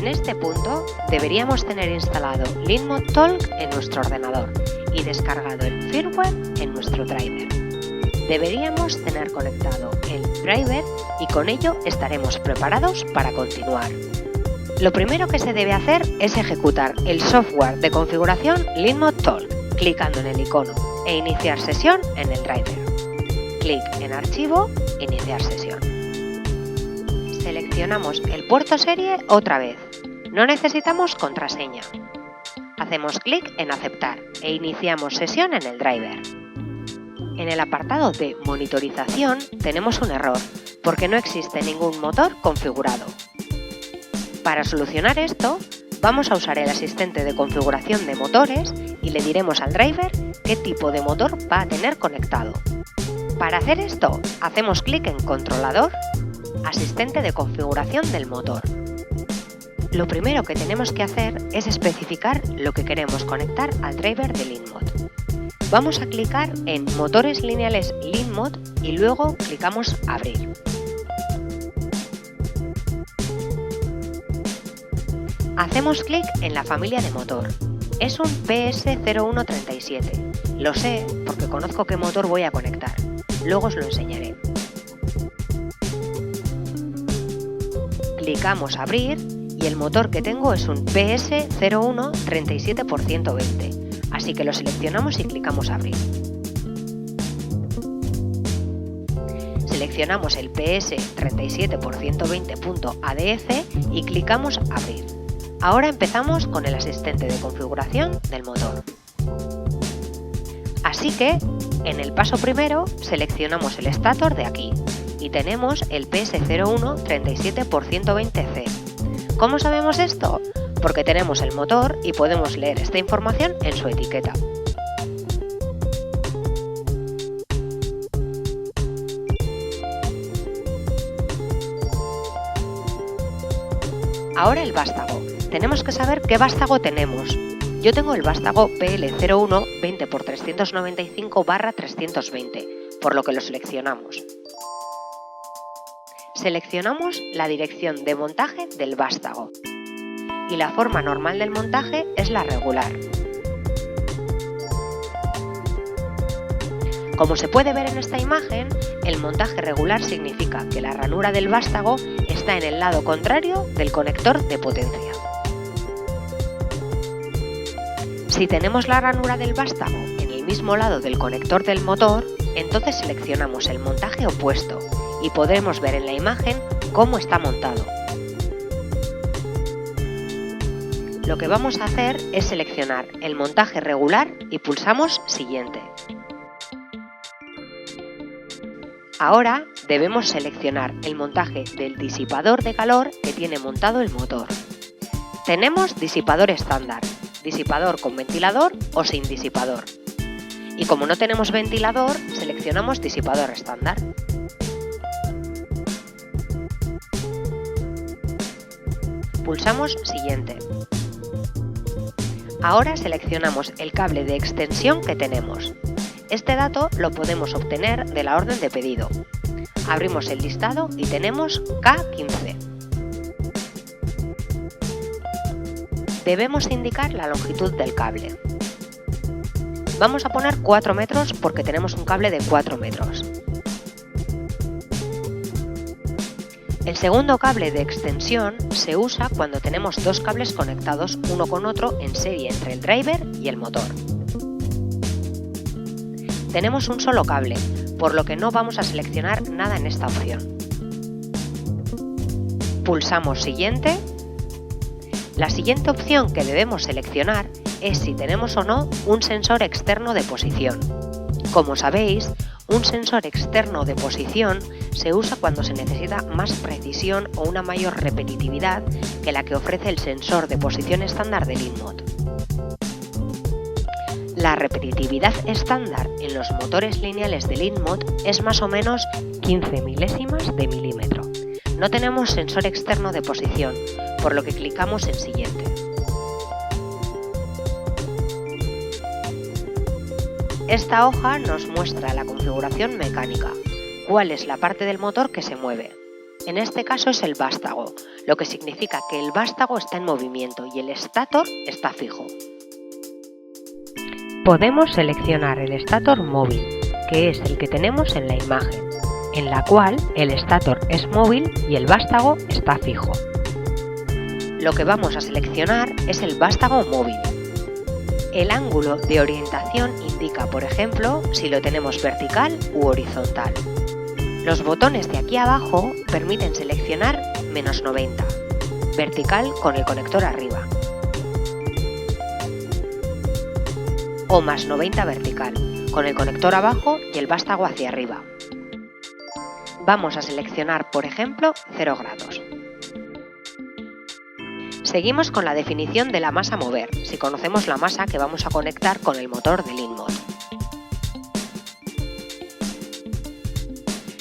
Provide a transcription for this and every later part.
En este punto deberíamos tener instalado LeanMod Talk en nuestro ordenador y descargado el firmware en nuestro driver. Deberíamos tener conectado el driver y con ello estaremos preparados para continuar. Lo primero que se debe hacer es ejecutar el software de configuración LeanMod Talk, clicando en el icono e iniciar sesión en el driver. Clic en Archivo, Iniciar sesión. Seleccionamos el puerto serie otra vez. No necesitamos contraseña. Hacemos clic en Aceptar e iniciamos sesión en el driver. En el apartado de monitorización tenemos un error, porque no existe ningún motor configurado. Para solucionar esto, vamos a usar el asistente de configuración de motores y le diremos al driver qué tipo de motor va a tener conectado. Para hacer esto, hacemos clic en Controlador, Asistente de configuración del motor. Lo primero que tenemos que hacer es especificar lo que queremos conectar al driver de LeanMod. Vamos a clicar en Motores lineales LeanMod y luego clicamos Abrir. Hacemos clic en la familia de motor. Es un PS0137. Lo sé porque conozco qué motor voy a conectar. Luego os lo enseñaré. Clicamos Abrir y el motor que tengo es un PS0137x120, así que lo seleccionamos y clicamos Abrir. Seleccionamos el PS37x120.ADF y clicamos Abrir. Ahora empezamos con el asistente de configuración del motor. Así que, en el paso primero, seleccionamos el stator de aquí y tenemos el PS0137x120C. ¿Cómo sabemos esto? Porque tenemos el motor y podemos leer esta información en su etiqueta. Ahora el vástago. Tenemos que saber qué vástago tenemos. Yo tengo el vástago PL01 20x395/320, por lo que lo seleccionamos. Seleccionamos la dirección de montaje del vástago y la forma normal del montaje es la regular. Como se puede ver en esta imagen, el montaje regular significa que la ranura del vástago está en el lado contrario del conector de potencia. Si tenemos la ranura del vástago en el mismo lado del conector del motor, entonces seleccionamos el montaje opuesto y podremos ver en la imagen cómo está montado. Lo que vamos a hacer es seleccionar el montaje regular y pulsamos Siguiente. Ahora debemos seleccionar el montaje del disipador de calor que tiene montado el motor. Tenemos disipador estándar, disipador con ventilador o sin disipador. Y como no tenemos ventilador, seleccionamos disipador estándar. Pulsamos Siguiente. Ahora seleccionamos el cable de extensión que tenemos. Este dato lo podemos obtener de la orden de pedido. Abrimos el listado y tenemos K15. Debemos indicar la longitud del cable. Vamos a poner 4 metros porque tenemos un cable de 4 metros. El segundo cable de extensión se usa cuando tenemos dos cables conectados uno con otro en serie entre el driver y el motor. Tenemos un solo cable, por lo que no vamos a seleccionar nada en esta opción. Pulsamos Siguiente. La siguiente opción que debemos seleccionar es si tenemos o no un sensor externo de posición. Como sabéis, un sensor externo de posición se usa cuando se necesita más precisión o una mayor repetitividad que la que ofrece el sensor de posición estándar de LeanMod. La repetitividad estándar en los motores lineales de LeanMod es más o menos 15 milésimas de milímetro. No tenemos sensor externo de posición, por lo que clicamos en Siguiente. Esta hoja nos muestra la configuración mecánica, cuál es la parte del motor que se mueve. En este caso es el vástago, lo que significa que el vástago está en movimiento y el stator está fijo. Podemos seleccionar el stator móvil, que es el que tenemos en la imagen, en la cual el stator es móvil y el vástago está fijo. Lo que vamos a seleccionar es el vástago móvil. El ángulo de orientación indica, por ejemplo, si lo tenemos vertical u horizontal. Los botones de aquí abajo permiten seleccionar -90, vertical con el conector arriba, o +90 vertical, con el conector abajo y el vástago hacia arriba. Vamos a seleccionar, por ejemplo, 0 grados. Seguimos con la definición de la masa a mover, si conocemos la masa que vamos a conectar con el motor del InMod.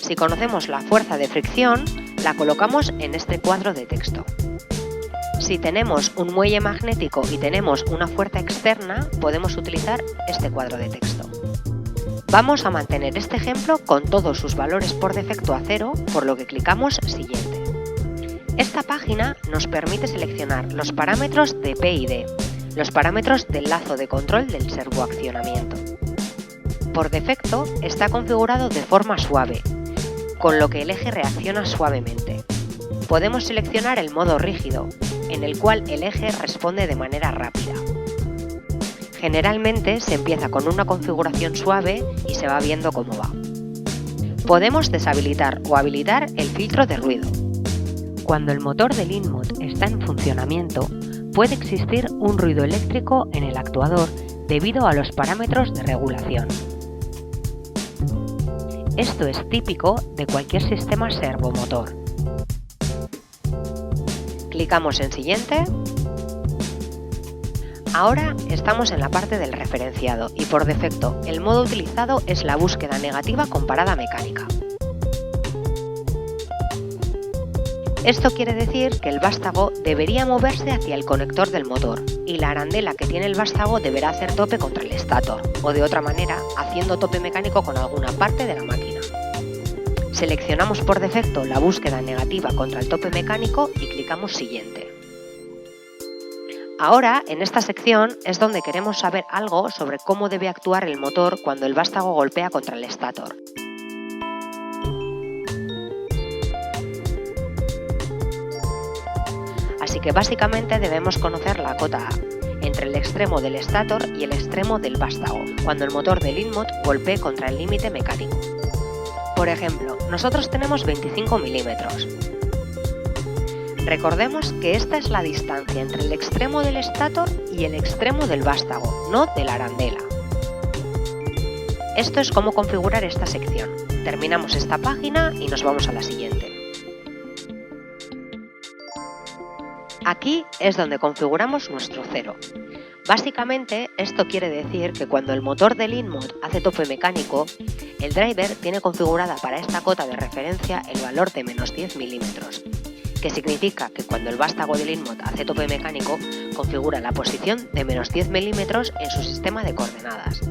Si conocemos la fuerza de fricción, la colocamos en este cuadro de texto. Si tenemos un muelle magnético y tenemos una fuerza externa, podemos utilizar este cuadro de texto. Vamos a mantener este ejemplo con todos sus valores por defecto a 0, por lo que clicamos Siguiente. Esta página nos permite seleccionar los parámetros de PID, los parámetros del lazo de control del servoaccionamiento. Por defecto está configurado de forma suave, con lo que el eje reacciona suavemente. Podemos seleccionar el modo rígido, en el cual el eje responde de manera rápida. Generalmente se empieza con una configuración suave y se va viendo cómo va. Podemos deshabilitar o habilitar el filtro de ruido. Cuando el motor del InMod está en funcionamiento, puede existir un ruido eléctrico en el actuador debido a los parámetros de regulación. Esto es típico de cualquier sistema servomotor. Clicamos en Siguiente. Ahora estamos en la parte del referenciado y por defecto el modo utilizado es la búsqueda negativa con parada mecánica. Esto quiere decir que el vástago debería moverse hacia el conector del motor y la arandela que tiene el vástago deberá hacer tope contra el stator o de otra manera haciendo tope mecánico con alguna parte de la máquina. Seleccionamos por defecto la búsqueda negativa contra el tope mecánico y clicamos Siguiente. Ahora, en esta sección, es donde queremos saber algo sobre cómo debe actuar el motor cuando el vástago golpea contra el stator. Así que básicamente debemos conocer la cota A, entre el extremo del stator y el extremo del vástago, cuando el motor del InMod golpee contra el límite mecánico. Por ejemplo, nosotros tenemos 25 milímetros. Recordemos que esta es la distancia entre el extremo del stator y el extremo del vástago, no de la arandela. Esto es cómo configurar esta sección. Terminamos esta página y nos vamos a la siguiente. Aquí es donde configuramos nuestro cero. Básicamente, esto quiere decir que cuando el motor del InMod hace tope mecánico, el driver tiene configurada para esta cota de referencia el valor de -10 milímetros, que significa que cuando el vástago del InMod hace tope mecánico, configura la posición de -10 milímetros en su sistema de coordenadas.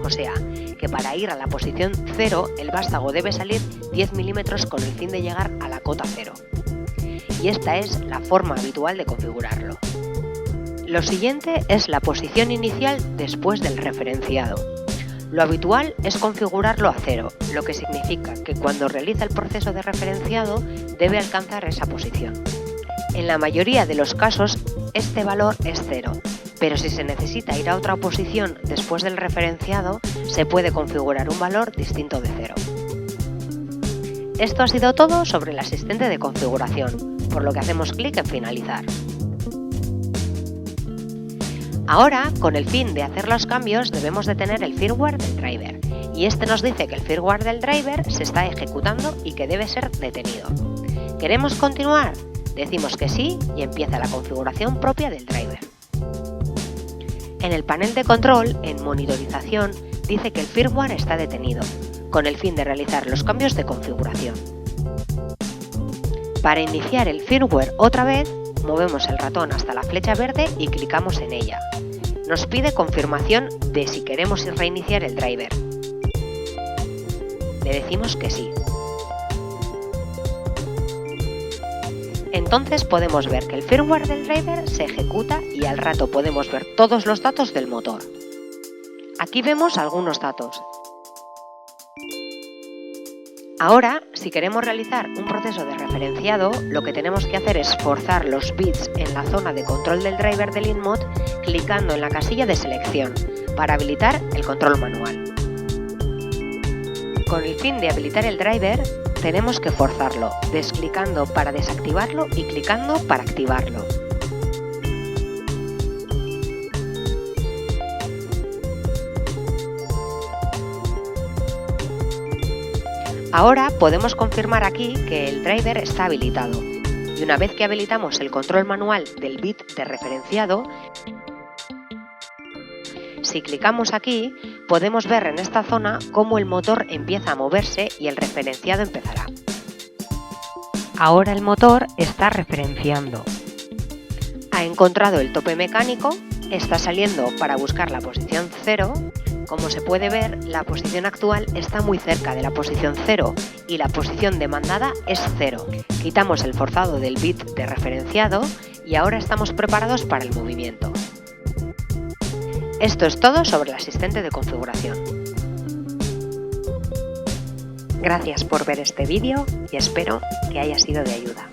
O sea, que para ir a la posición 0, el vástago debe salir 10 milímetros con el fin de llegar a la cota 0. Y esta es la forma habitual de configurarlo. Lo siguiente es la posición inicial después del referenciado. Lo habitual es configurarlo a 0, lo que significa que cuando realiza el proceso de referenciado debe alcanzar esa posición. En la mayoría de los casos este valor es 0, pero si se necesita ir a otra posición después del referenciado se puede configurar un valor distinto de 0. Esto ha sido todo sobre el asistente de configuración, por lo que hacemos clic en finalizar. Ahora, con el fin de hacer los cambios, debemos detener el firmware del driver, y este nos dice que el firmware del driver se está ejecutando y que debe ser detenido. ¿Queremos continuar? Decimos que sí y empieza la configuración propia del driver. En el panel de control, en monitorización, dice que el firmware está detenido, con el fin de realizar los cambios de configuración. Para iniciar el firmware otra vez, movemos el ratón hasta la flecha verde y clicamos en ella. Nos pide confirmación de si queremos reiniciar el driver. Le decimos que sí. Entonces podemos ver que el firmware del driver se ejecuta y al rato podemos ver todos los datos del motor. Aquí vemos algunos datos. Ahora, si queremos realizar un proceso de referenciado, lo que tenemos que hacer es forzar los bits en la zona de control del driver del InMod clicando en la casilla de selección para habilitar el control manual. Con el fin de habilitar el driver, tenemos que forzarlo, desclicando para desactivarlo y clicando para activarlo. Ahora podemos confirmar aquí que el driver está habilitado y una vez que habilitamos el control manual del bit de referenciado, si clicamos aquí podemos ver en esta zona cómo el motor empieza a moverse y el referenciado empezará. Ahora el motor está referenciando. Ha encontrado el tope mecánico, está saliendo para buscar la posición 0. Como se puede ver, la posición actual está muy cerca de la posición 0 y la posición demandada es 0. Quitamos el forzado del bit de referenciado y ahora estamos preparados para el movimiento. Esto es todo sobre el asistente de configuración. Gracias por ver este vídeo y espero que haya sido de ayuda.